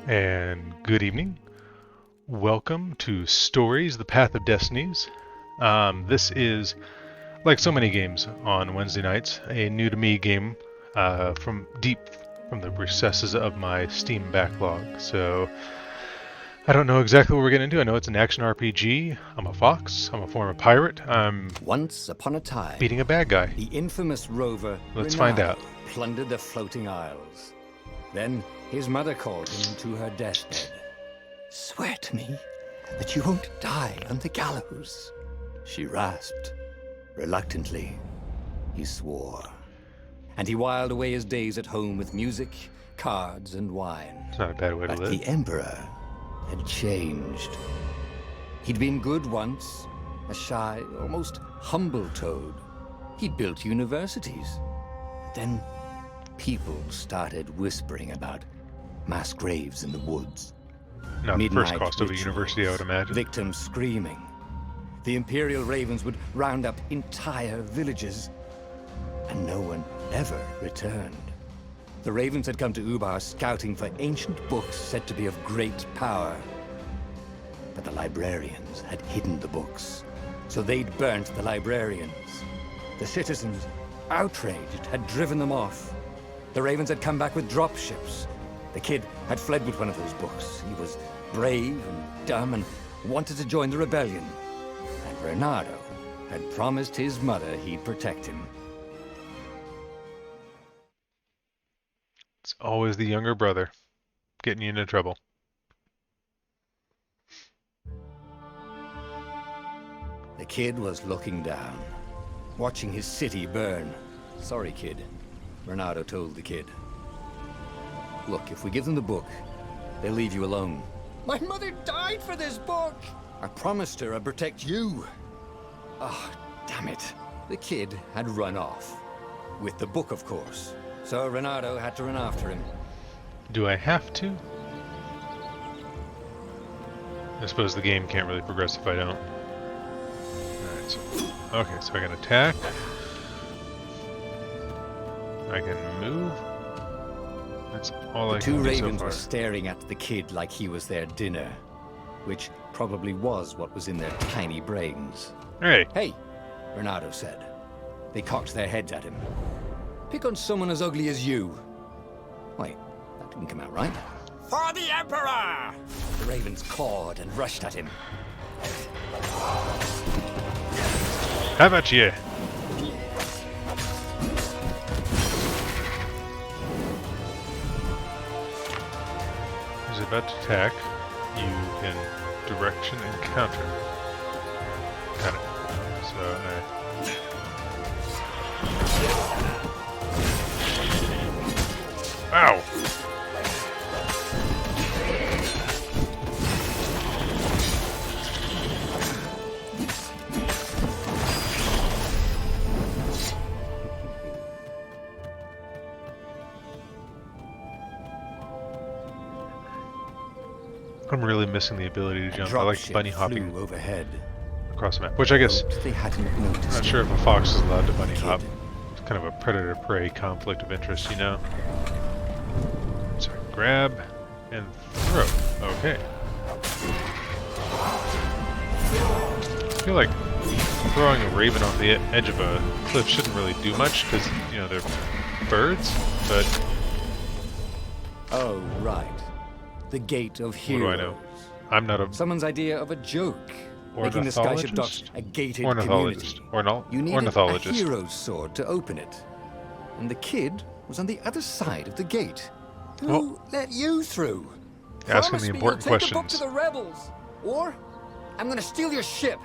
And good evening. Welcome to Stories, the Path of Destinies. This is, like so many games on Wednesday nights, a new to me game from deep from the recesses of my Steam backlog. So I don't know exactly what we're getting into. I know it's an action RPG. I'm a fox. I'm a former pirate. I'm Once upon a time, beating a bad guy. the infamous rover Let's find Renato out. plundered the floating isles. Then his mother called him to her deathbed. "Swear to me that you won't die on the gallows," she rasped. Reluctantly, he swore. And he whiled away his days at home with music, cards, and wine. It's not a bad way to But live. the Emperor had changed. He'd been good once, a shy, almost humble toad. He'd built universities. Then people started whispering about mass graves in the woods. Not the first Midnight cost of a rituals, university, I would imagine. Victims screaming. The Imperial Ravens would round up entire villages, and no one ever returned. The Ravens had come to Ubar scouting for ancient books said to be of great power. But the librarians had hidden the books, so they'd burnt the librarians. The citizens, outraged, had driven them off. The Ravens had come back with dropships. The kid had fled with one of those books. He was brave and dumb and wanted to join the rebellion. And Renato had promised his mother he'd protect him. It's always the younger brother getting you into trouble. The kid was looking down, watching his city burn. "Sorry, kid," Renato told the kid. "Look, if we give them the book, they'll leave you alone." "My mother died for this book!" "I promised her I'd protect you." Oh, damn it. The kid had run off. With the book, of course. So Renato had to run after him. Do I have to? I suppose the game can't really progress if I don't. Alright, so I can attack. I can move. That's all I The two can do so ravens far. were staring at the kid like he was their dinner, which probably was what was in their tiny brains. Hey, "Hey," Renato said. They cocked their heads at him. "Pick on someone as ugly as you." Wait, that didn't come out right. "For the Emperor!" The ravens cawed and rushed at him. how about you? He's about to attack. You can direction and counter. Got it. So Ow! I'm really missing the ability to jump. I like Dropship bunny hopping flew overhead. across the map, which I guess Hoped they hadn't noticed I'm not it. sure if a fox is allowed to bunny Kid. hop. It's kind of a predator-prey conflict of interest, you know? Sorry, grab and throw. Okay. I feel like throwing a raven off the edge of a cliff shouldn't really do much because, you know, they're birds, but Oh, right. The Gate of what Heroes. do I know? I'm not a Someone's idea of a joke. Making the skyship docks ornithologist. a gated Ornithologist. community. You needed a Ornithologist. hero's sword to open it. And the kid was on the other side of the gate. Who Well, let you through? asking Promise the me important you'll take the book questions. to the rebels. Or I'm gonna steal your ship.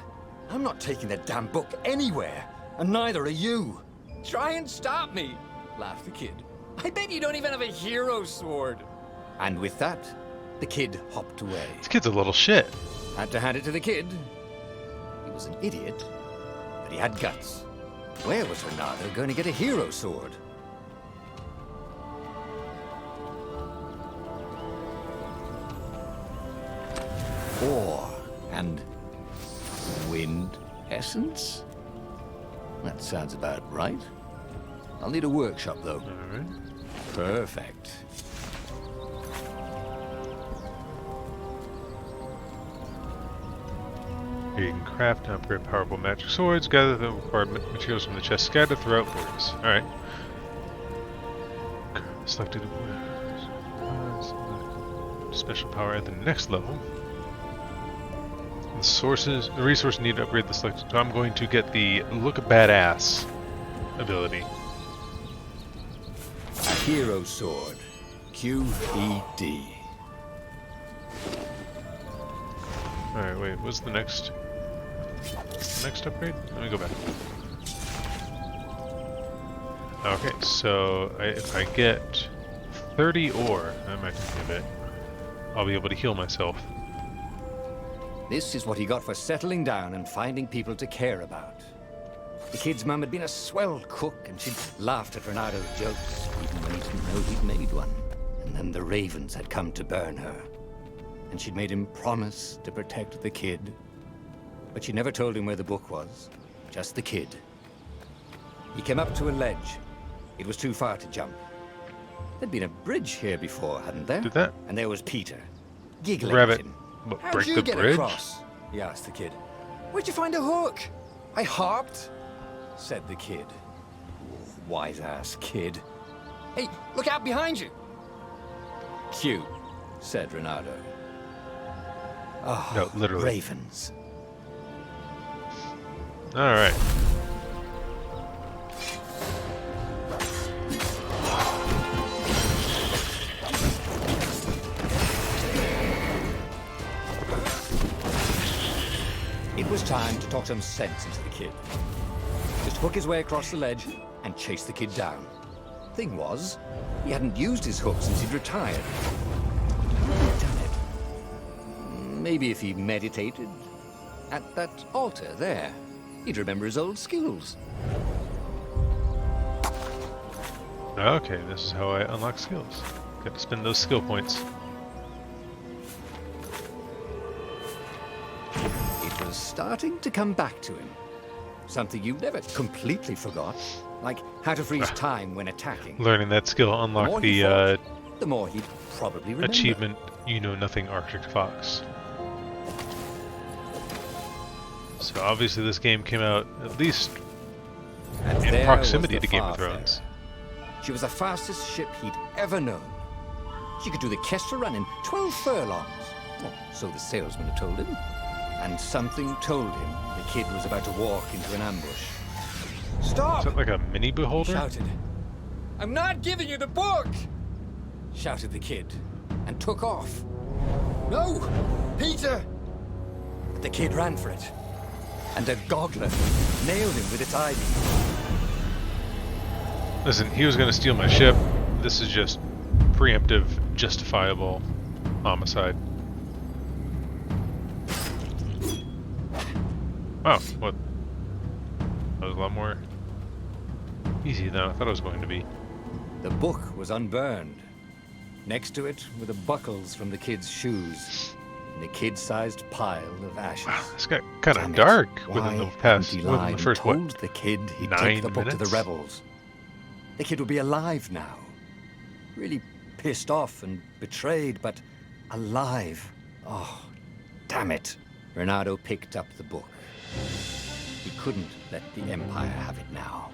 I'm not taking that damn book anywhere. And neither are you. Try and stop me, laughed the kid. I bet you don't even have a hero's sword. And with that, the kid hopped away. This kid's a little shit. Had to hand it to the kid. He was an idiot, but he had guts. Where was Renato going to get a hero sword? Ore and wind essence? That sounds about right. I'll need a workshop, though. Alright. Perfect. You can craft and upgrade powerful magic swords, gather the required materials from the chest scattered throughout borders. Alright. Selected special power at the next level. The resource needed to upgrade the selected. So I'm going to get the Look Badass ability. A hero sword. QED. Alright, wait, what's the next upgrade? Let me go back. Okay, so if I get 30 ore, that might take me a bit, I'll be able to heal myself. This is what he got for settling down and finding people to care about. The kid's mum had been a swell cook, and she'd laughed at Renado's jokes, even when he didn't know he'd made one. And then the ravens had come to burn her. And she'd made him promise to protect the kid. But she never told him where the book was, just the kid. He came up to a ledge. It was too far to jump. There'd been a bridge here before, hadn't there? Did that? And there was Peter, giggling Grab at it. him. What, How'd break you the get bridge? across? He asked the kid. Where'd you find a hook? I hopped, said the kid. Wise-ass kid. Hey, look out behind you! Q, said Renado. Oh, No, literally. ravens. Alright. It was time to talk some sense into the kid. Just hook his way across the ledge and chase the kid down. Thing was, he hadn't used his hook since he'd retired. Damn it. Maybe if he meditated at that altar there, he'd remember his old skills. Okay, this is how I unlock skills. Got to spend those skill points. It was starting to come back to him. Something you never completely forgot, like how to freeze time when attacking. Learning that skill unlocked the The more he'd probably remember. achievement You Know Nothing Arctic Fox. So obviously this game came out at least And in there proximity was the to Game of Farfair. Thrones. She was the fastest ship he'd ever known. She could do the Kestra run in 12 furlongs. Well, so the salesman had told him. And something told him the kid was about to walk into an ambush. Stop! Is that like a mini He beholder? shouted. I'm not giving you the book! Shouted the kid, and took off. No! Peter! But the kid ran for it. And a goggler nailed him with its ivy. Listen, he was going to steal my ship. This is just preemptive, justifiable homicide. Wow, what? That was a lot more easy than I thought it was going to be. The book was unburned. Next to it were the buckles from the kid's shoes. And a kid-sized pile of ashes. Wow, this got kind Damn of it. dark Why within the hadn't past, he within lied the and first, told what, the kid he'd 9 take the book to the minutes? rebels? The kid would be alive now. Really pissed off and betrayed, but alive. Oh, damn it. Renato picked up the book. He couldn't let the Empire have it now.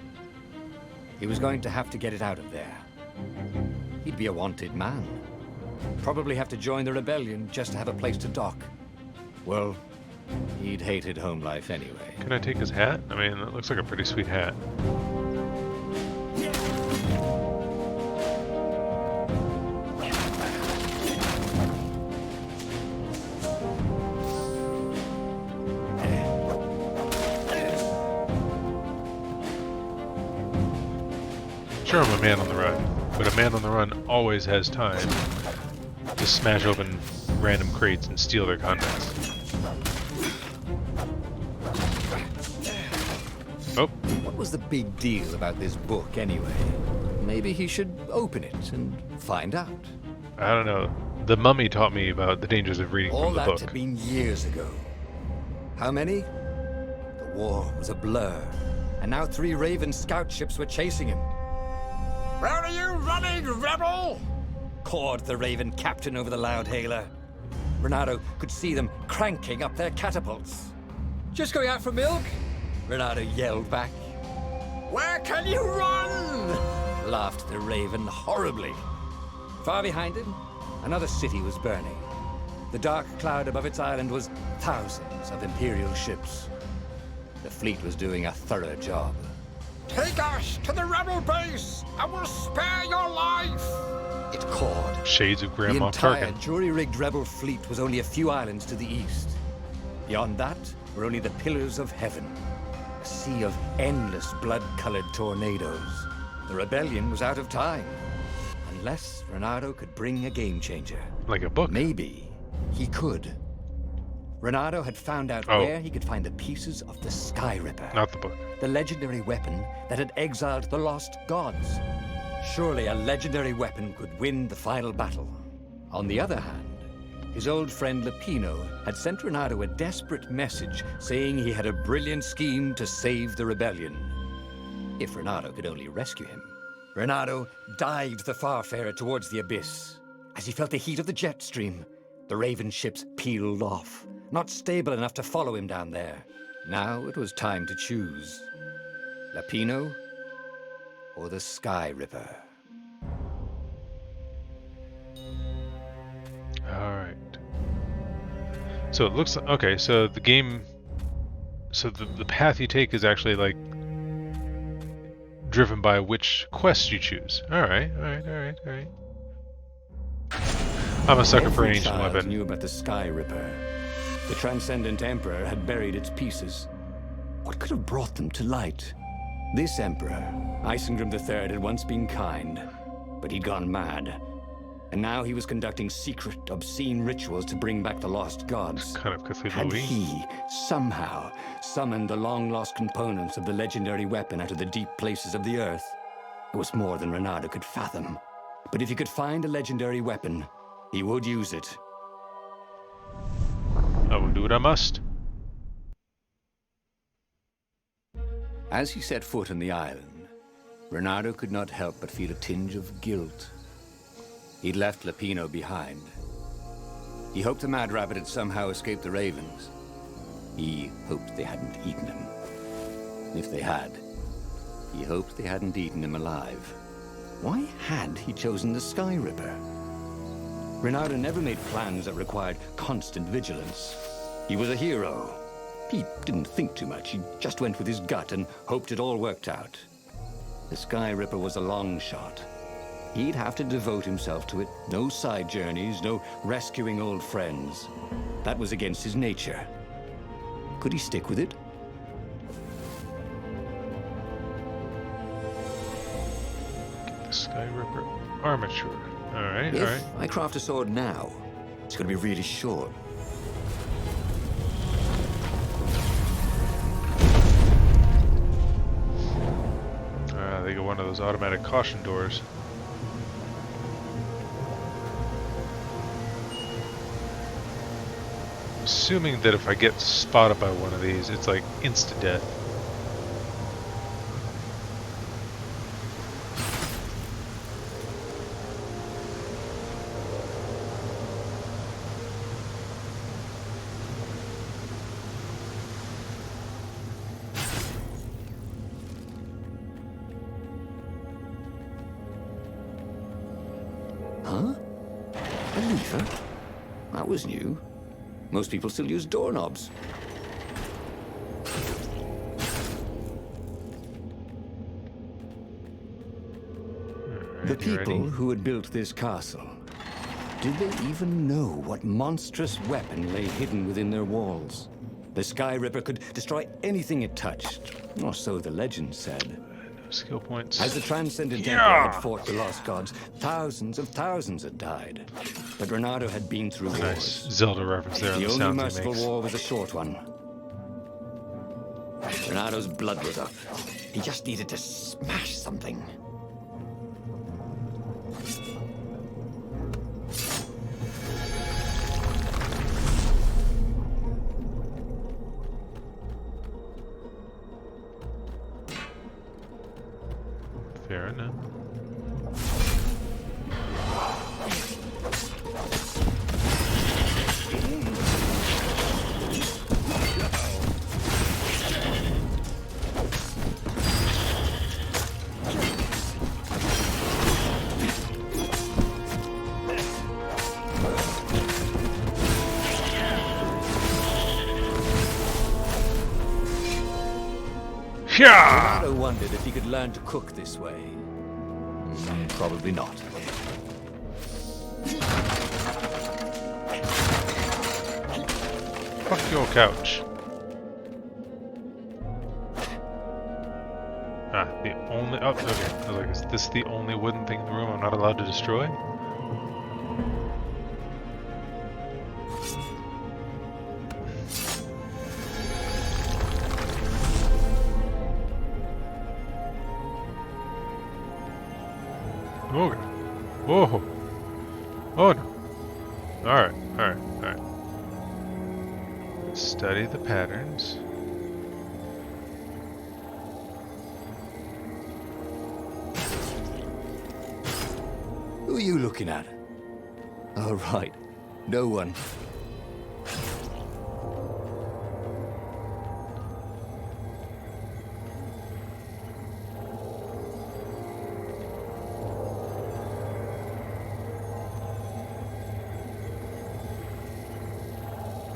He was going to have to get it out of there. He'd be a wanted man. Probably have to join the rebellion just to have a place to dock. Well, he'd hated home life anyway. Can I take his hat? I mean, that looks like a pretty sweet hat. Sure, I'm a man on the run, but a man on the run always has time to smash open random crates and steal their contents. Oh, What was the big deal about this book anyway? Maybe he should open it and find out. I don't know. The Mummy taught me about the dangers of reading All from the that book. had been years ago. How many? The war was a blur, and now 3 Raven scout ships were chasing him. Where are you running, rebel? Cawed the Raven captain over the loudhailer. Renato could see them cranking up their catapults. Just going out for milk? Renato yelled back. Where can you run? Laughed the raven horribly. Far behind him, another city was burning. The dark cloud above its island was thousands of Imperial ships. The fleet was doing a thorough job. Take us to the rebel base! I will spare your life! It called. Shades of Grand The Moff entire Tarkin. jury-rigged rebel fleet was only a few islands to the east. Beyond that were only the pillars of heaven. A sea of endless blood-colored tornadoes. The rebellion was out of time. Unless Renato could bring a game-changer. Like a book. Maybe he could. Renato had found out where he could find the pieces of the Sky Ripper. Not the book. The legendary weapon that had exiled the lost gods. Surely a legendary weapon could win the final battle. On the other hand, his old friend Lapino had sent Renato a desperate message saying he had a brilliant scheme to save the rebellion. If Renato could only rescue him. Renato dived the Farfarer towards the abyss. As he felt the heat of the jet stream, the Raven ships peeled off, not stable enough to follow him down there. Now it was time to choose. Lapino or the Sky Ripper. Alright. So it looks like, okay, so the game, so the path you take is actually like driven by which quest you choose. Alright. I'm a sucker for an ancient child weapon. knew about the Sky Ripper. The Transcendent Emperor had buried its pieces. What could have brought them to light? This Emperor, Isengrim III, had once been kind, but he'd gone mad. And now he was conducting secret, obscene rituals to bring back the lost gods. Kind of Had Cthulhu-y. he somehow summoned the long-lost components of the legendary weapon out of the deep places of the earth? It was more than Renato could fathom. But if he could find a legendary weapon, he would use it. I will do what I must. As he set foot on the island, Renato could not help but feel a tinge of guilt. He'd left Lapino behind. He hoped the Mad Rabbit had somehow escaped the Ravens. He hoped they hadn't eaten him. If they had, he hoped they hadn't eaten him alive. Why had he chosen the Sky Ripper? Renato never made plans that required constant vigilance. He was a hero. He didn't think too much. He just went with his gut and hoped it all worked out. The Sky Ripper was a long shot. He'd have to devote himself to it. No side journeys, no rescuing old friends. That was against his nature. Could he stick with it? The Sky Ripper armature. Alright. If I craft a sword now, it's going to be really short. They got one of those automatic caution doors. Assuming that if I get spotted by one of these, it's like insta-death. Huh? A lever? That was new. Most people still use doorknobs. The people who had built this castle, did they even know what monstrous weapon lay hidden within their walls? The Sky Ripper could destroy anything it touched, or so the legend said. Skill points. As the Transcendent Emperor had fought the lost gods, thousands had died. But Renato had been through Nice wars. Zelda reference there on The the only sounds he merciful makes. war was a short one. Renato's blood was up. He just needed to smash something. Fair enough. Yeah! Leonardo wondered if he could learn to cook this way. Probably not. Fuck your couch. Ah, the only... Oh, okay. I was like, is this the only wooden thing in the room I'm not allowed to destroy? Oh, whoa. Oh, no. Alright, alright, alright. Study the patterns. Who are you looking at? Oh, right. No one.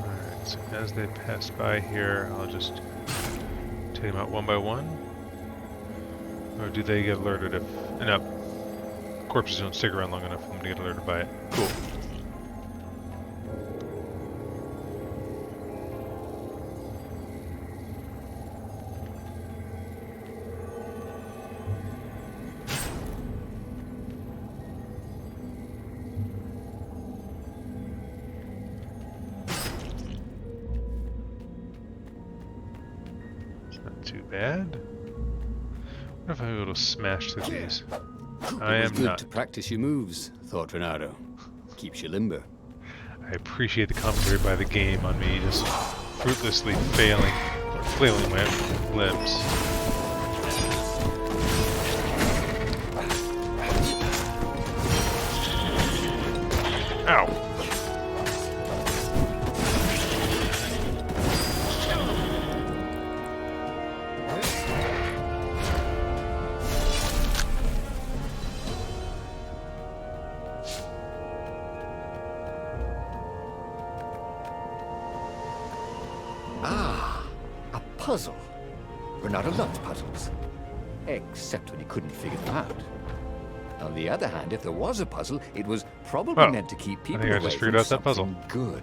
Alright, so as they pass by here, I'll just take them out one by one. Or do they get alerted if... No. Corpses don't stick around long enough for them to get alerted by it. Cool. It's not too bad. What if I'm able to smash through these? I am Good not. to practice your moves, thought Renato. Keeps you limber. I appreciate the commentary by the game on me just fruitlessly failing or flailing my limbs. Ow! Puzzle. Renato loved puzzles. Except when he couldn't figure them out. On the other hand, if there was a puzzle, it was probably Oh, meant to keep people I away just from figured out that puzzle. something good.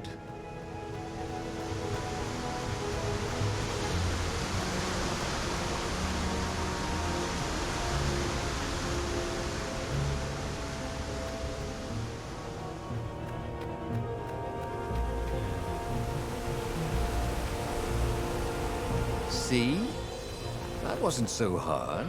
See? That wasn't so hard.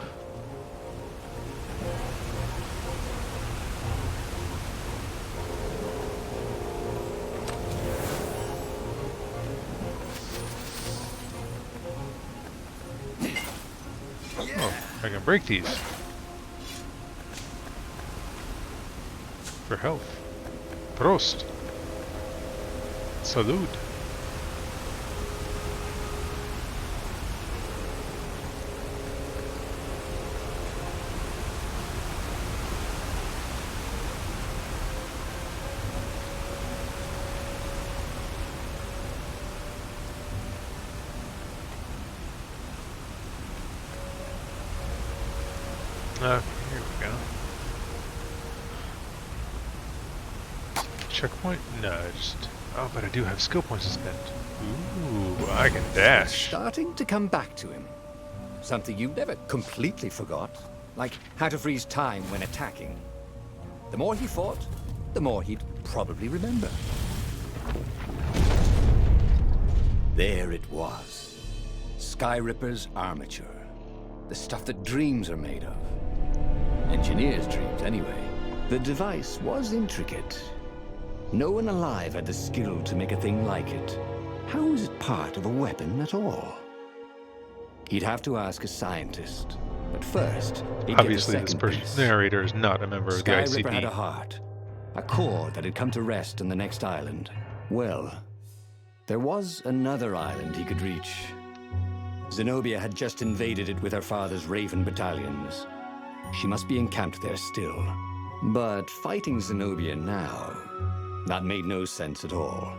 Oh, I can break these. For health. Prost. Salud. Here we go. Checkpoint? No, just... Oh, but I do have skill points to spend. Ooh, I can dash. Starting to come back to him. Something you never completely forgot. Like how to freeze time when attacking. The more he fought, the more he'd probably remember. There it was. Skyripper's armature. The stuff that dreams are made of. Engineers' dreams, anyway. The device was intricate. No one alive had the skill to make a thing like it. How was it part of a weapon at all? He'd have to ask a scientist. But first, he'd Obviously, get a this second piece. narrator is not a member of the Skyripper had a ICP. heart. A core that had come to rest on the next island. Well, there was another island he could reach. Zenobia had just invaded it with her father's Raven battalions. She must be encamped there still. But fighting Zenobia now, that made no sense at all.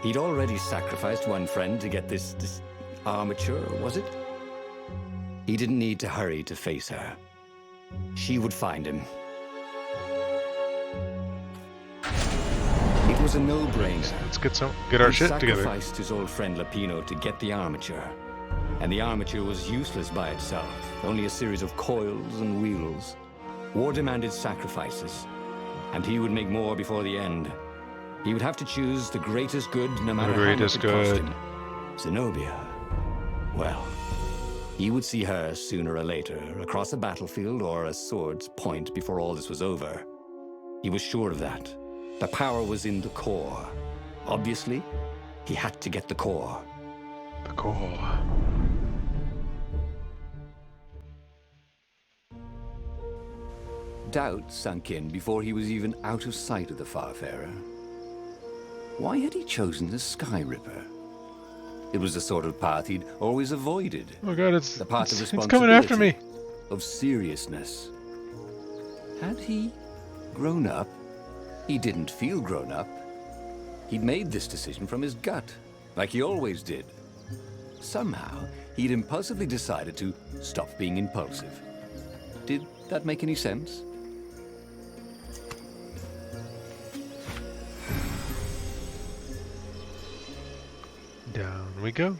He'd already sacrificed one friend to get this armature, was it? He didn't need to hurry to face her. She would find him. It was a no-brainer. Let's get our shit together. He sacrificed his old friend Lapino to get the armature. And the armature was useless by itself, only a series of coils and wheels. War demanded sacrifices, and he would make more before the end. He would have to choose the greatest good, no matter how much it cost him. Zenobia. Well, he would see her sooner or later, across a battlefield or a sword's point before all this was over. He was sure of that. The power was in the core. Obviously, he had to get the core. The core. Doubt sunk in before he was even out of sight of the Farfarer. Why had he chosen the Sky Ripper? It was the sort of path he'd always avoided. Oh god, the path of it's coming after me. Of seriousness. Had he grown up? He didn't feel grown up. He'd made this decision from his gut, like he always did. Somehow, he'd impulsively decided to stop being impulsive. Did that make any sense? Down we go.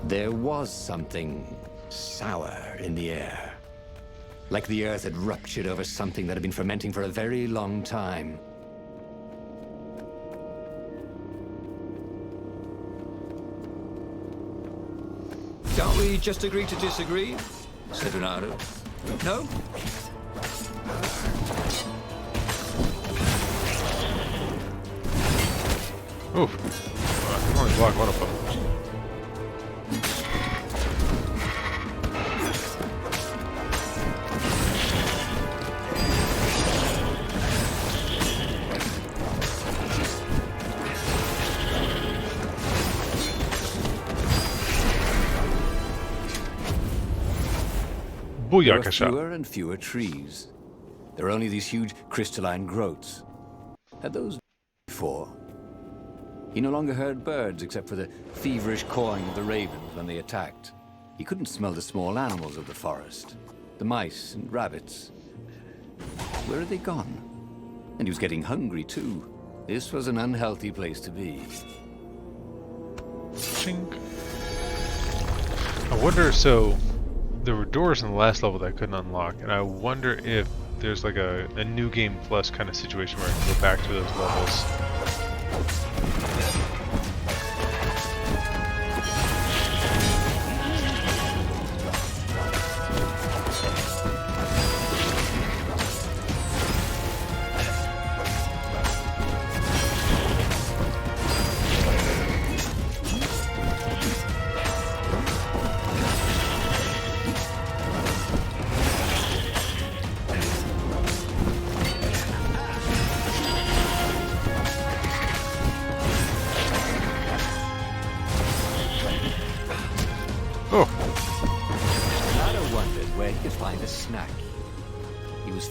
There was something sour in the air. Like the earth had ruptured over something that had been fermenting for a very long time. Can't we just agree to disagree? Said Renato. No? Oof. I can only block one of them. There were fewer and fewer trees. There were only these huge crystalline growths. Had those before? He no longer heard birds except for the feverish cawing of the ravens when they attacked. He couldn't smell the small animals of the forest. The mice and rabbits. Where had they gone? And he was getting hungry too. This was an unhealthy place to be. Chink. I wonder, so there were doors in the last level that I couldn't unlock, and I wonder if there's like a new game plus kind of situation where I can go back to those levels.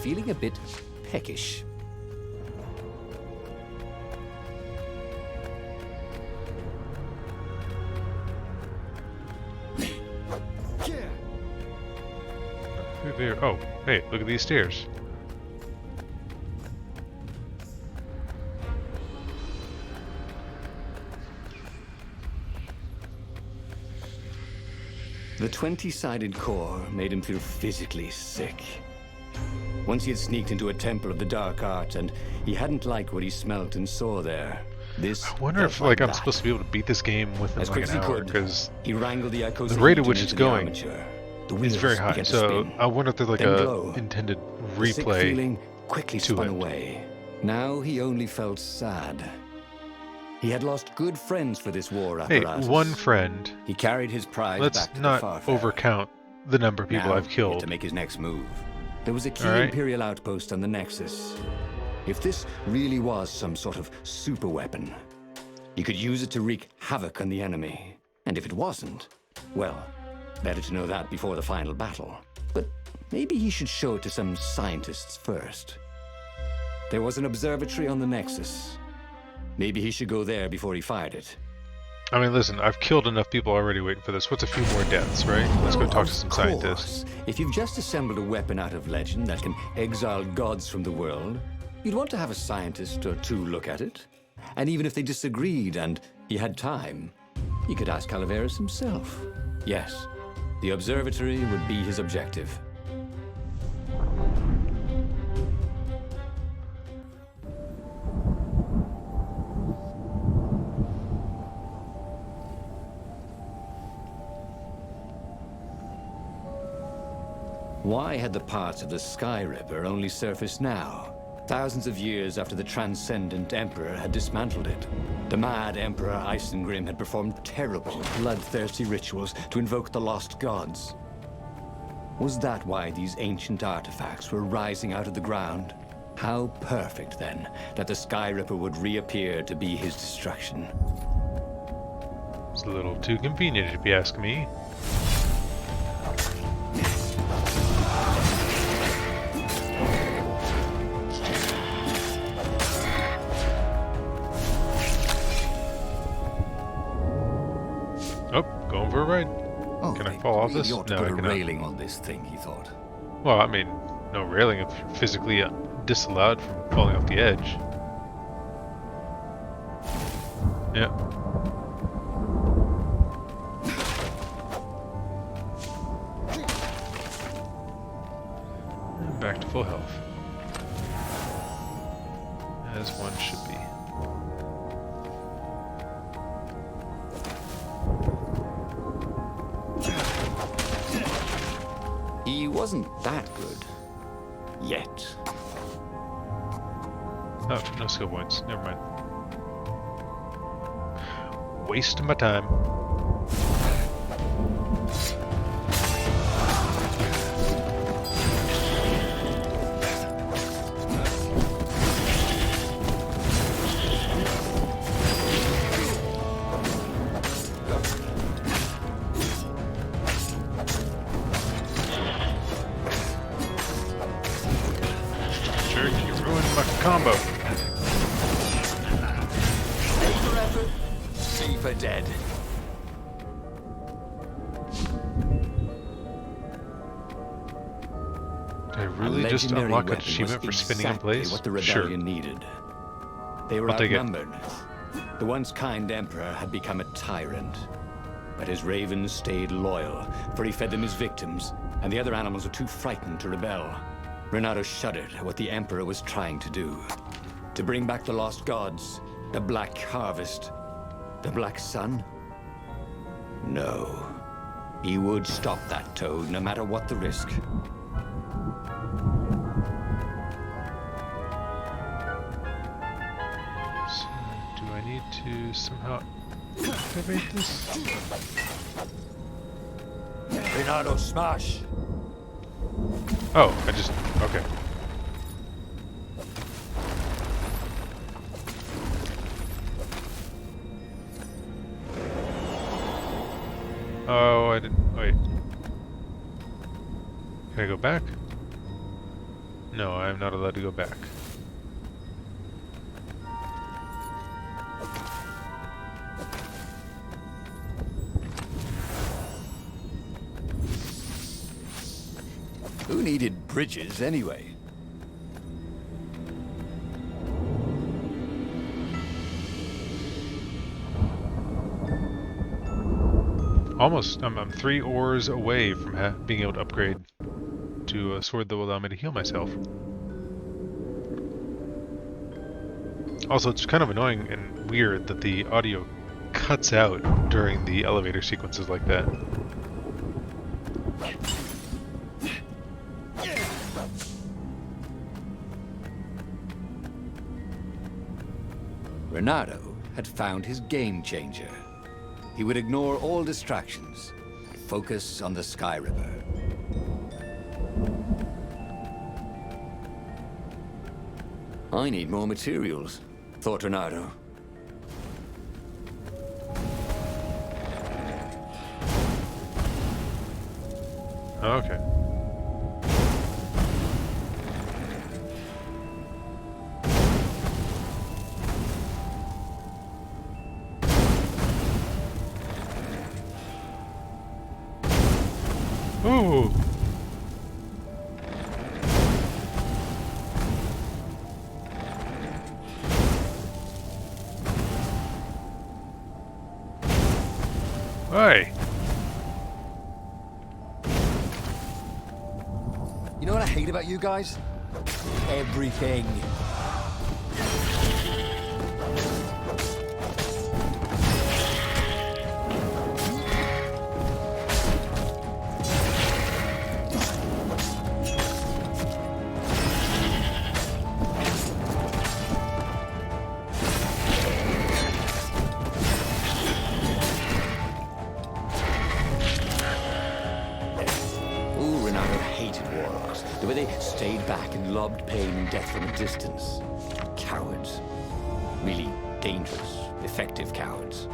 Feeling a bit peckish. There. Oh, hey, look at these stairs. The 20-sided core made him feel physically sick. Once he had sneaked into a temple of the dark art, and he hadn't liked what he smelt and saw there. I wonder if like I'm supposed to be able to beat this game within like an hour, because he wrangled the rate at which it's going is very high. So I wonder if there's like a intended replay feeling quickly spun away. Now he only felt sad. He had lost good friends for this war apparatus. Hey, one friend. He carried his pride back to Let's the not overcount the number of people I've killed. To make his next move. There was a key Imperial outpost on the Nexus. If this really was some sort of super weapon, he could use it to wreak havoc on the enemy. And if it wasn't, well, Better to know that before the final battle. But maybe he should show it to some scientists first. There was an observatory on the Nexus. Maybe he should go there before he fired it. I mean, listen, I've killed enough people already waiting for this. What's a few more deaths, right? Let's go talk to some scientists. If you've just assembled a weapon out of legend that can exile gods from the world, you'd want to have a scientist or two look at it. And even if they disagreed and he had time, you could ask Calaveras himself. Yes, the observatory would be his objective. Why had the parts of the Sky Ripper only surfaced now, thousands of years after the Transcendent Emperor had dismantled it? The mad Emperor Isengrim had performed terrible, bloodthirsty rituals to invoke the lost gods. Was that why these ancient artifacts were rising out of the ground? How perfect, then, that the Sky Ripper would reappear to be his destruction. It's a little too convenient, if you ask me. Oh, going for a ride. Oh, Can I fall off this? No, I cannot. Put a railing on this thing, he thought. Well, I mean, no railing if you're physically disallowed from falling off the edge. Yeah. And back to full health. As one should be. He wasn't that good. Yet. Oh, no skill points. Never mind. Wasting my time. Combo. For effort, C for dead. Did I really just unlock an achievement for spinning in place? What the rebellion needed. They were outnumbered. The once kind emperor had become a tyrant, but his ravens stayed loyal, for he fed them his victims, and the other animals were too frightened to rebel. Renato shuddered at what the Emperor was trying to do. To bring back the lost gods, the Black Harvest, the Black Sun? No. He would stop that toad, no matter what the risk. So, do I need to somehow activate this? Renato, smash! Oh, I just... okay. Oh, I didn't... wait. Can I go back? No, I am not allowed to go back. Who needed bridges, anyway? Almost. I'm 3 ores away from being able to upgrade to a sword that will allow me to heal myself. Also, it's kind of annoying and weird that the audio cuts out during the elevator sequences like that. Renato had found his game changer. He would ignore all distractions, focus on the Sky Ripper. I need more materials, thought Renato. Okay. Ooh. Hey. You know what I hate about you guys? Everything. The way they stayed back and lobbed pain and death from a distance. Cowards. Really dangerous, effective cowards.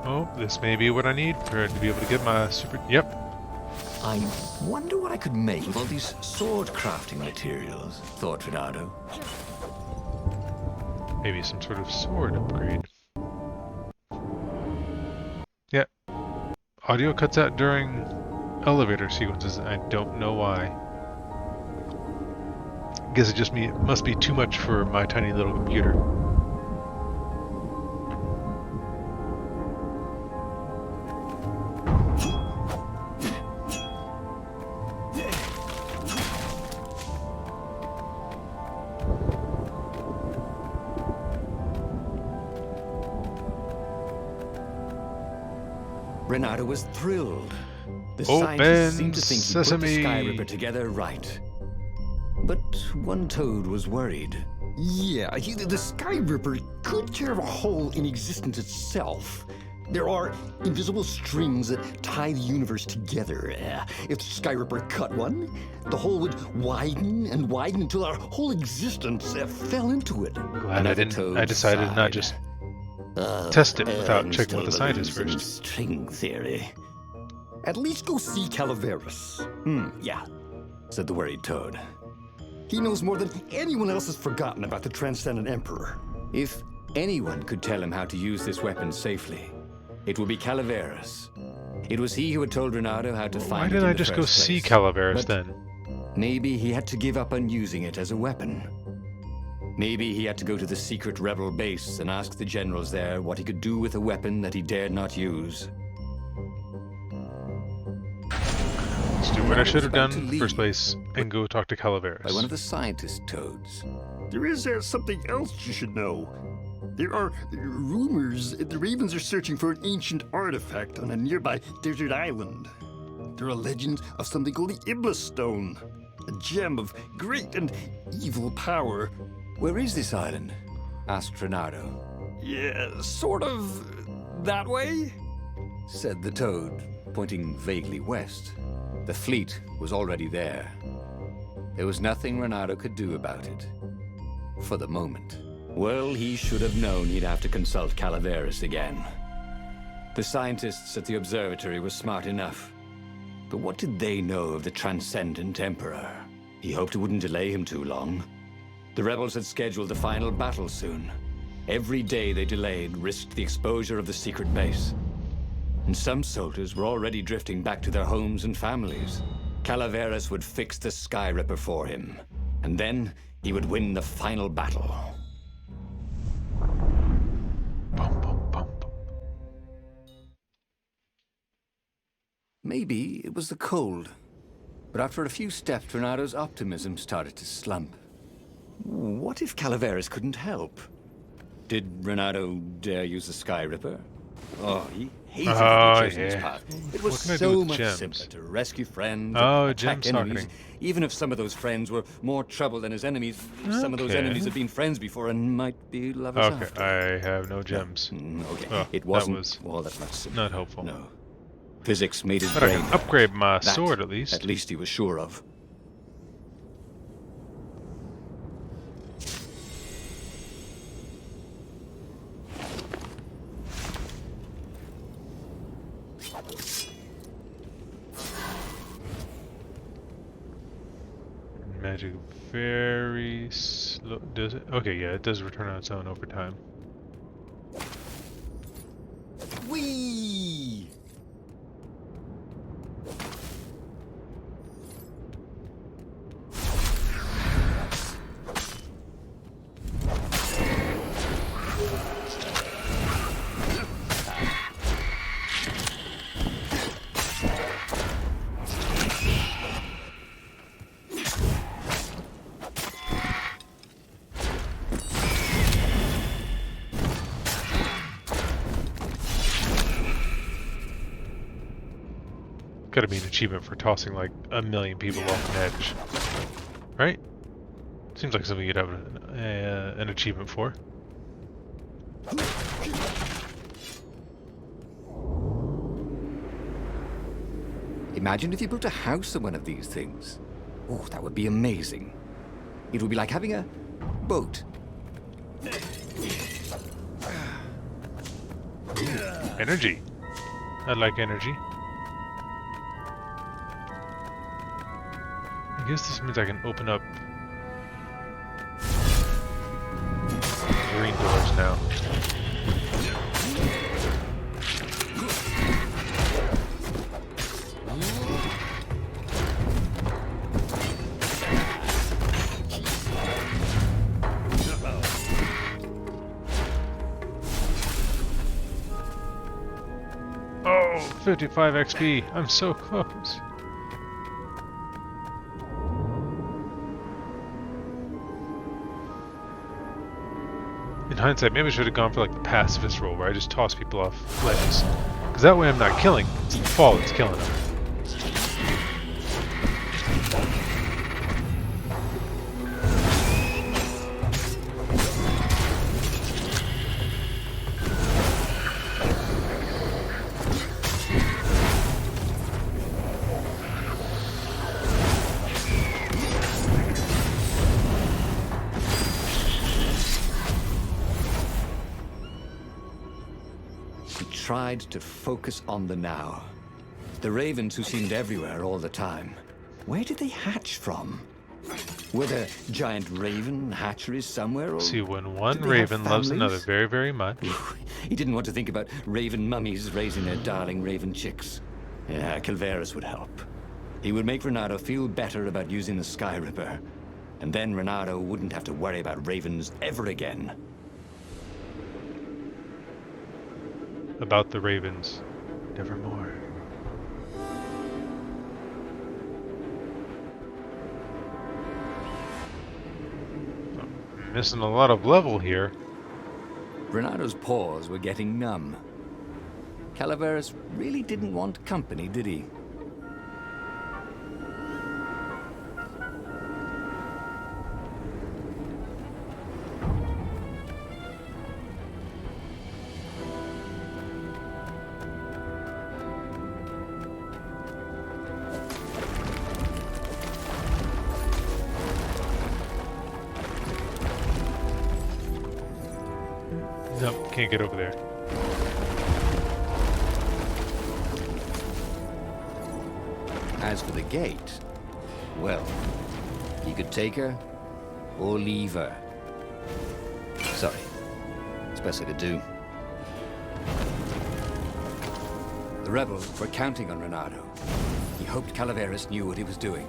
Oh, this may be what I need to be able to get my super... Yep. I wonder what I could make with all these sword crafting materials, thought Renato. Maybe some sort of sword upgrade. Yeah. Audio cuts out during elevator sequences. I don't know why. Guess it just must be too much for my tiny little computer. Renato was thrilled. The Open scientists seemed to think he put sesame. the Sky Ripper together right. But one toad was worried. Yeah, the Sky Ripper could tear a hole in existence itself. There are invisible strings that tie the universe together. If the Sky Ripper cut one, the hole would widen and widen until our whole existence fell into it. Glad I didn't. I decided to not just test it without checking with the scientists first. String theory. At least go see Calaveras. Yeah, said the worried toad. He knows more than anyone else has forgotten about the Transcendent Emperor. If anyone could tell him how to use this weapon safely, it would be Calaveras. It was he who had told Renato how to find it. Why didn't I just go see Calaveras then? Maybe he had to give up on using it as a weapon. Maybe he had to go to the secret rebel base and ask the generals there what he could do with a weapon that he dared not use. Let's do what I should have done in the first place and go talk to Calaveras. By one of the scientist toads. There is something else you should know. There are rumors the Ravens are searching for an ancient artifact on a nearby desert island. There are legends of something called the Iblis Stone, a gem of great and evil power. Where is this island? Asked Renato. Yeah, sort of that way, said the toad, pointing vaguely west. The fleet was already there. There was nothing Renato could do about it. For the moment. Well, he should have known he'd have to consult Calaveras again. The scientists at the observatory were smart enough. But what did they know of the Transcendent Emperor? He hoped it wouldn't delay him too long. The rebels had scheduled the final battle soon. Every day they delayed risked the exposure of the secret base. And some soldiers were already drifting back to their homes and families. Calaveras would fix the Sky Ripper for him. And then he would win the final battle. Bum, bum, bum, bum. Maybe it was the cold. But after a few steps, Renato's optimism started to slump. What if Calaveras couldn't help? Did Renato dare use the Sky Ripper? Oh, he hated the chosen his path. It was so much simpler to rescue friends, attack enemies, even if some of those friends were more trouble than his enemies. Some of those enemies had been friends before and might be lovers after. I have no gems. Okay, Oh, it wasn't that was all that much simpler. not helpful. No. Physics made his But I brain. can upgrade my That, sword at least. At least he was sure of. Magic very slow. Does it? Okay, yeah, it does return on its own over time. Whee! Gotta be an achievement for tossing like 1,000,000 people off an edge. Right? Seems like something you'd have an achievement for. Imagine if you built a house on one of these things. Oh, that would be amazing. It would be like having a boat. Energy. I like energy. I guess this means I can open up green doors now. Oh, 55 XP. I'm so close. In hindsight, maybe I should have gone for like the pacifist role where I just toss people off ledges. Because that way I'm not killing, it's the fall that's killing them. Tried to focus on the now. The ravens who seemed everywhere all the time. Where did they hatch from? Were there giant raven hatcheries somewhere? Or See, when one did they have raven loves another families? very, very much. He didn't want to think about raven mummies raising their darling raven chicks. Yeah, Calvarus would help. He would make Renato feel better about using the Sky Ripper. And then Renato wouldn't have to worry about ravens ever again. About the ravens, nevermore. I'm missing a lot of level here. Renato's paws were getting numb. Calaveras really didn't want company, did he? Nope, can't get over there. As for the gate, well, he could take her or leave her. Sorry, it's best I could do. The rebels were counting on Renato. He hoped Calaveras knew what he was doing.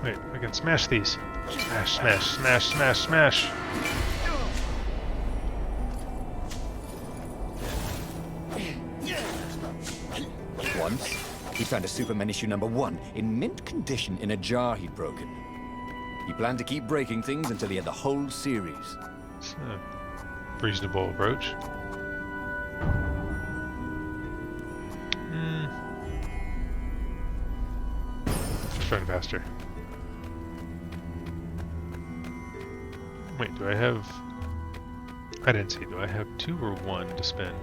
Wait, I can smash these. Smash, smash, smash, smash, smash. Once, he found a Superman issue #1 in mint condition in a jar he'd broken. He planned to keep breaking things until he had the whole series. It's a reasonable approach. let's run faster. Wait, do I have... I didn't see. Do I have 2 or 1 to spend?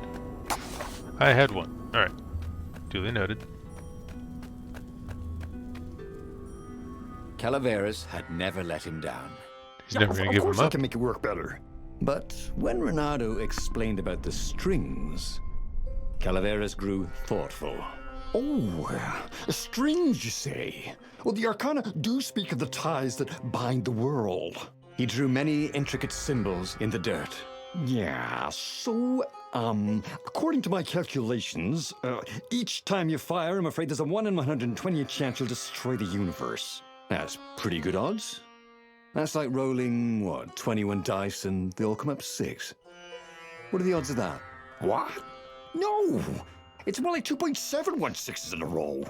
I had 1. Alright. Duly noted. Calaveras had never let him down. He's never going to give Of him course I up. can make it work better. But when Renato explained about the strings, Calaveras grew thoughtful. Oh, strings, you say? Well, the Arcana do speak of the ties that bind the world. He drew many intricate symbols in the dirt. Yeah, so, according to my calculations, each time you fire, I'm afraid there's a 1 in 120 chance you'll destroy the universe. That's pretty good odds. That's like rolling, what, 21 dice and they all come up 6. What are the odds of that? What? No! It's more like 2.716s in a row.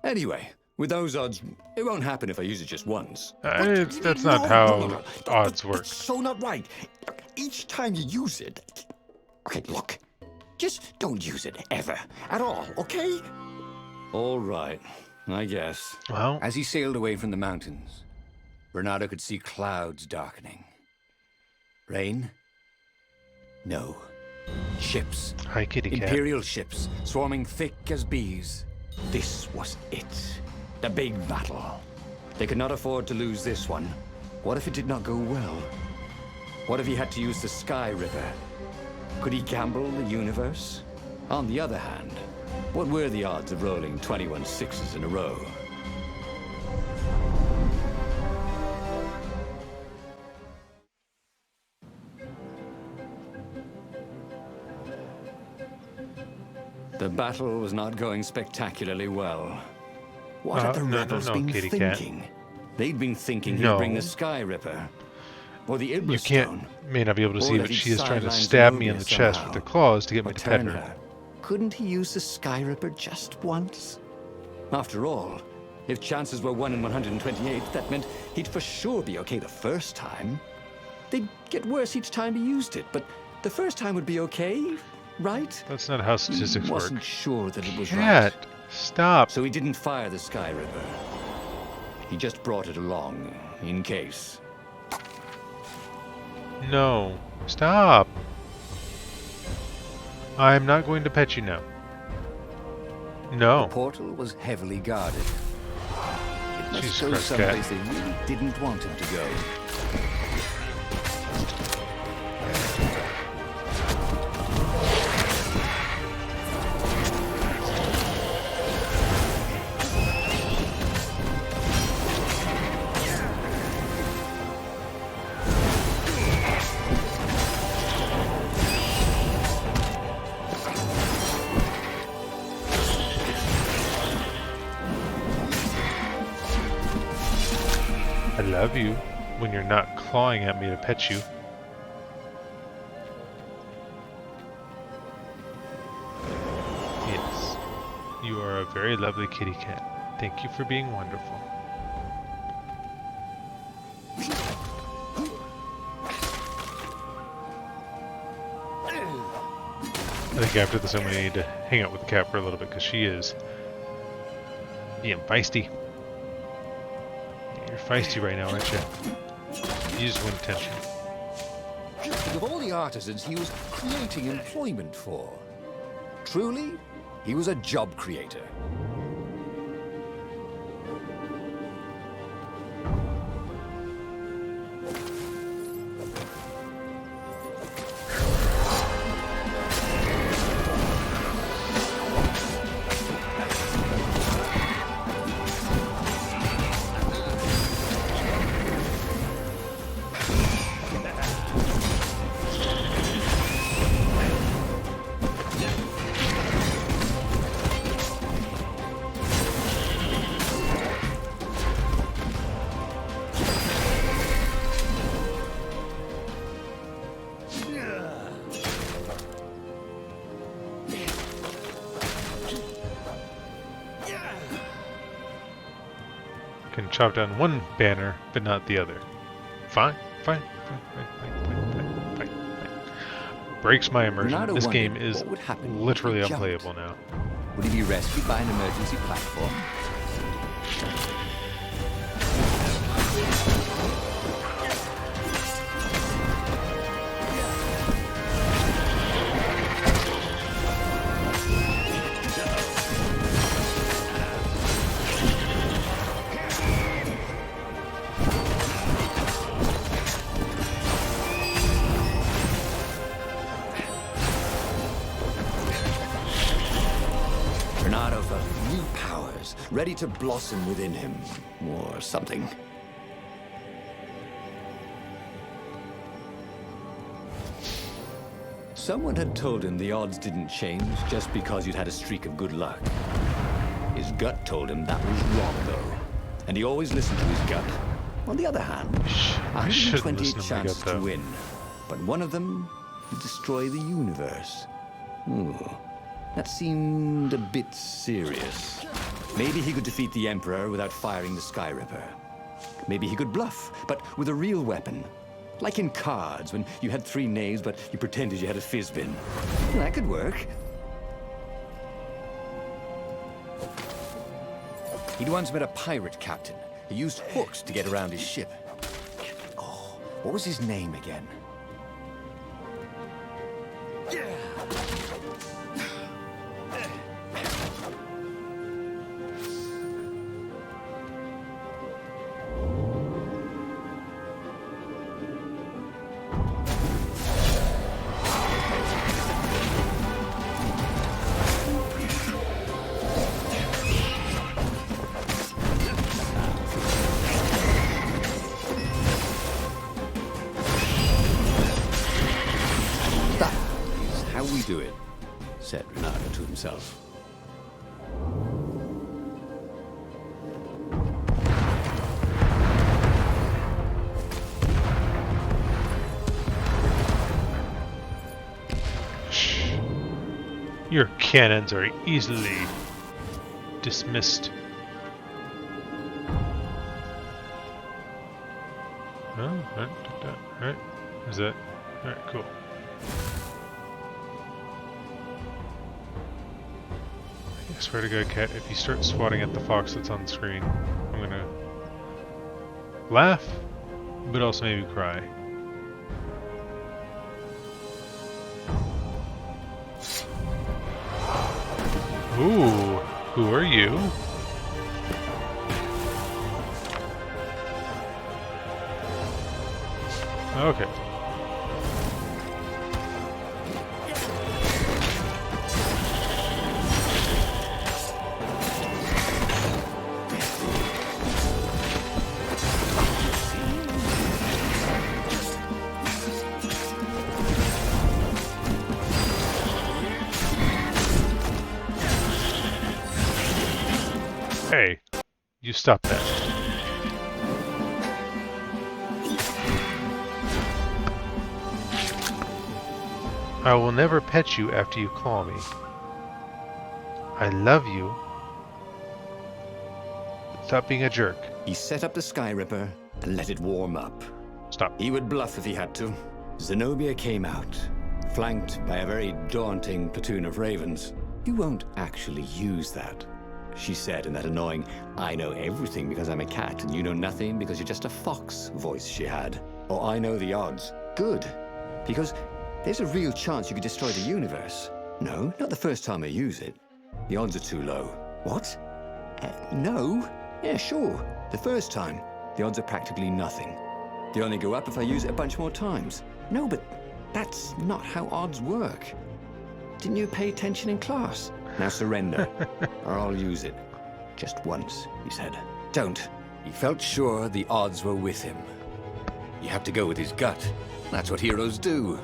Anyway, with those odds, it won't happen if I use it just once. That's not how odds work. That's so not right. Each time you use it... Okay, look. Just don't use it ever. At all, okay? All right, I guess. Well, As he sailed away from the mountains, Renato could see clouds darkening. Rain? No. Ships. hi, kitty cat. Imperial ships, swarming thick as bees. This was it. The big battle. They could not afford to lose this one. What if it did not go well? What if he had to use the Sky River? Could he gamble the universe? On the other hand, what were the odds of rolling 21 sixes in a row? The battle was not going spectacularly well. What had the rebels been kitty cat. thinking? They'd been thinking he'd No. bring the Sky Ripper. Or the You Ibristone. can't, may not be able to Or see, that but he'd she is trying to sideline stab me in Zenobia the chest somehow. with her claws to get me Or to pet turn her. Couldn't he use the Sky Ripper just once? After all, if chances were 1 in 128, that meant he'd for sure be okay the first time. They'd get worse each time he used it, but the first time would be okay, right? That's not how statistics He wasn't work. sure that it was Cat, right. stop. So he didn't fire the Sky Ripper. He just brought it along, in case. No, stop. I'm not going to pet you now. No. The portal was heavily guarded. It must Jesus go Christ, someplace they really didn't want him to go. I love you when you're not clawing at me to pet you. Yes. You are a very lovely kitty cat. Thank you for being wonderful. I think after this I'm going to need to hang out with the cat for a little bit because she is being feisty. You're feisty right now, aren't you? You just want attention. Think of all the artisans he was creating employment for. Truly, he was a job creator. Can chop down one banner, but not the other. Fine, fine, fine. Breaks my immersion. Renato This wondered game is what would happen if literally he jumped. unplayable now. Would he be rescued by an emergency platform? flowers, ready to blossom within him, or something. Someone had told him the odds didn't change just because you'd had a streak of good luck. His gut told him that was wrong, though. And he always listened to his gut. On the other hand, I shouldn't 120 listen to my gut, chances though. to win. But one of them would destroy the universe. Ooh, that seemed a bit serious. Maybe he could defeat the Emperor without firing the Sky Ripper. Maybe he could bluff, but with a real weapon. Like in cards, when you had 3 knaves, but you pretended you had a fizzbin. That could work. He'd once met a pirate captain. He used hooks to get around his ship. Oh, what was his name again? How we do it, said Renato to himself. Shh. Your cannons are easily dismissed. Oh, right. Is that? Alright, cool. I swear to God, Cat, if you start swatting at the fox that's on the screen, I'm gonna laugh, but also maybe cry. Ooh, who are you? Okay. Hey, you stop that. I will never pet you after you call me. I love you. Stop being a jerk. He set up the Sky Ripper and let it warm up. Stop. He would bluff if he had to. Zenobia came out, flanked by a very daunting platoon of ravens. You won't actually use that, she said in that annoying, I know everything because I'm a cat and you know nothing because you're just a fox voice she had. Or I know the odds. Good. Because there's a real chance you could destroy the universe. No, not the first time I use it. The odds are too low. What? No? Yeah, sure. The first time, the odds are practically nothing. They only go up if I use it a bunch more times. No, but that's not how odds work. Didn't you pay attention in class? Now surrender, or I'll use it. Just once, he said. Don't. He felt sure the odds were with him. You have to go with his gut. That's what heroes do.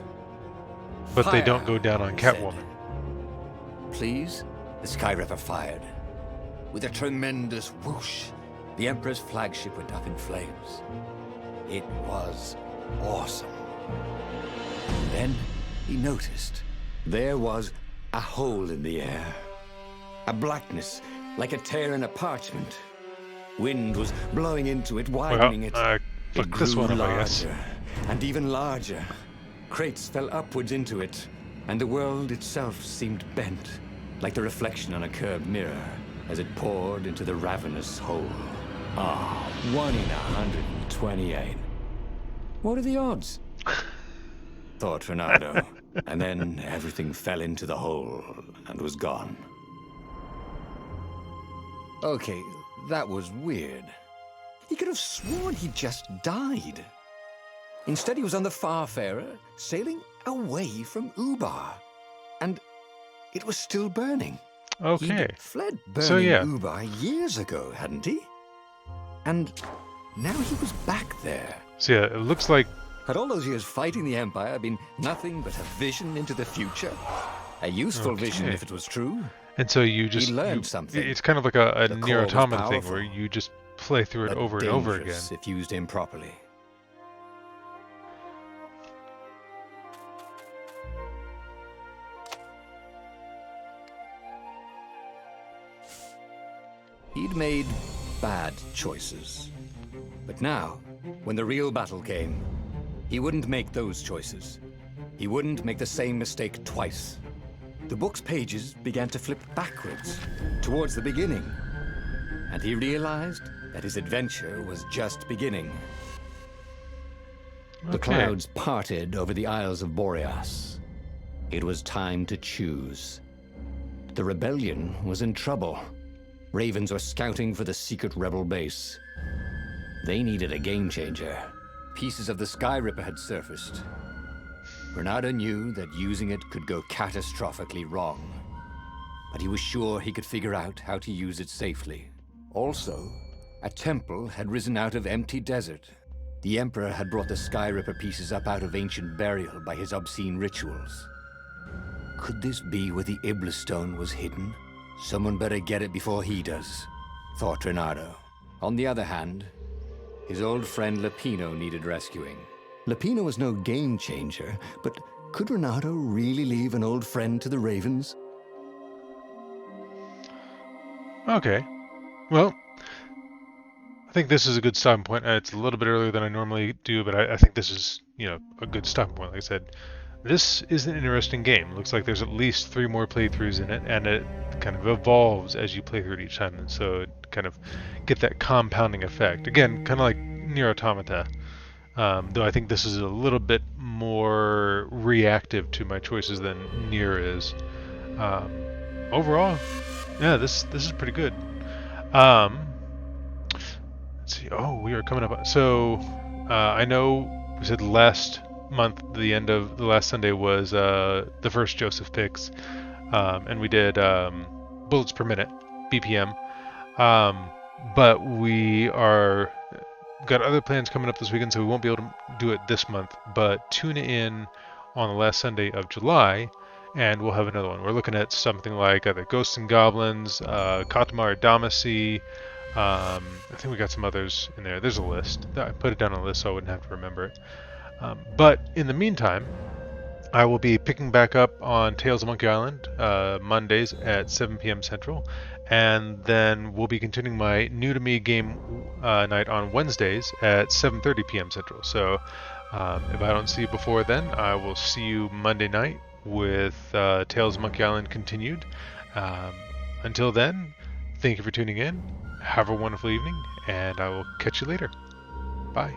But Fire, they don't go down on he said. Catwoman. Please? The Sky Ripper fired. With a tremendous whoosh, the Emperor's flagship went up in flames. It was awesome. And then he noticed there was a hole in the air. A blackness, like a tear in a parchment. Wind was blowing into it, widening it. It Fuck grew this one up, I guess. larger and even larger. Crates fell upwards into it, and the world itself seemed bent, like the reflection on a curved mirror, as it poured into the ravenous hole. 1 in 128. What are the odds? Thought Renato. And then everything fell into the hole and was gone. Okay, that was weird. He could have sworn he just died. Instead, he was on the Farfarer, sailing away from Ubar. And it was still burning. Okay. He'd fled So burning yeah. Ubar years ago, hadn't he? And now he was back there. So yeah, it looks like Had all those years fighting the Empire been nothing but a vision into the future? A useful vision Okay. if it was true. And so you just learned something. It's kind of like a The Nier core was Automata thing powerful, where you just play through it but over and over again. dangerous if used improperly. He'd made bad choices. But now, when the real battle came, he wouldn't make those choices. He wouldn't make the same mistake twice. The book's pages began to flip backwards, towards the beginning. And he realized that his adventure was just beginning. The clouds parted over the Isles of Boreas. It was time to choose. The rebellion was in trouble. Ravens were scouting for the secret rebel base. They needed a game changer. Pieces of the Sky Ripper had surfaced. Renato knew that using it could go catastrophically wrong. But he was sure he could figure out how to use it safely. Also, a temple had risen out of empty desert. The Emperor had brought the Sky Ripper pieces up out of ancient burial by his obscene rituals. Could this be where the Iblis Stone was hidden? Someone better get it before he does, thought Renato. On the other hand, his old friend Lapino needed rescuing. Lapino was no game changer, but could Renato really leave an old friend to the Ravens? Okay. Well, I think this is a good stopping point. It's a little bit earlier than I normally do, but I think this is, a good stopping point. Like I said, this is an interesting game. Looks like there's at least 3 more playthroughs in it, and it kind of evolves as you play through it each time, and so it kind of get that compounding effect. Again, kind of like Nier Automata, though I think this is a little bit more reactive to my choices than Nier is. Overall, yeah, this is pretty good. Let's see. Oh, we are coming up. So I know we said last month, the end of the last Sunday was the first Joseph picks, and we did bullets per minute, BPM. But we are got other plans coming up this weekend, so we won't be able to do it this month. But tune in on the last Sunday of July, and we'll have another one. We're looking at something like either Ghosts and Goblins, Katamari Damacy. I think we got some others in there. There's a list. I put it down on a list so I wouldn't have to remember it. But in the meantime, I will be picking back up on Tales of Monkey Island Mondays at 7 p.m. Central, and then we'll be continuing my new to me game night on Wednesdays at 7:30 p.m. Central. So if I don't see you before then, I will see you Monday night with Tales of Monkey Island continued. Until then, thank you for tuning in. Have a wonderful evening, and I will catch you later. Bye.